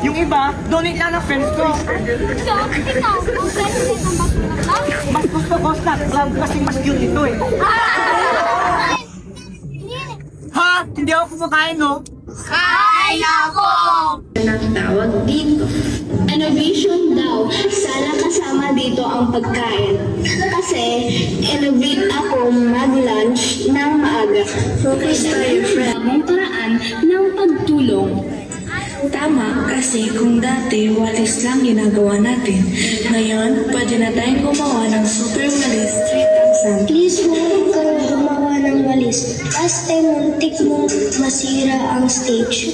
Yung iba, donate lang ng friends ko. So, ikaw, kung president ng Basura Club? Mas gusto ko snack club kasi mas cute ito eh. Ha? Hindi ako kumakain, no? Kain ako! Ang tawag dito. Innovation daw. Sana kasama dito ang pagkain. Kasi, innovate ako mag-lunch ng maaga. Focus tayo, friend. Tamang paraan ng pagtulong. Tama, kasi kung dati walis lang ginagawa natin, ngayon pwede na tayong gumawa ng super walis 3,000. Please huwag kang gumawa ng walis. Last time, muntik mong masira ang stage.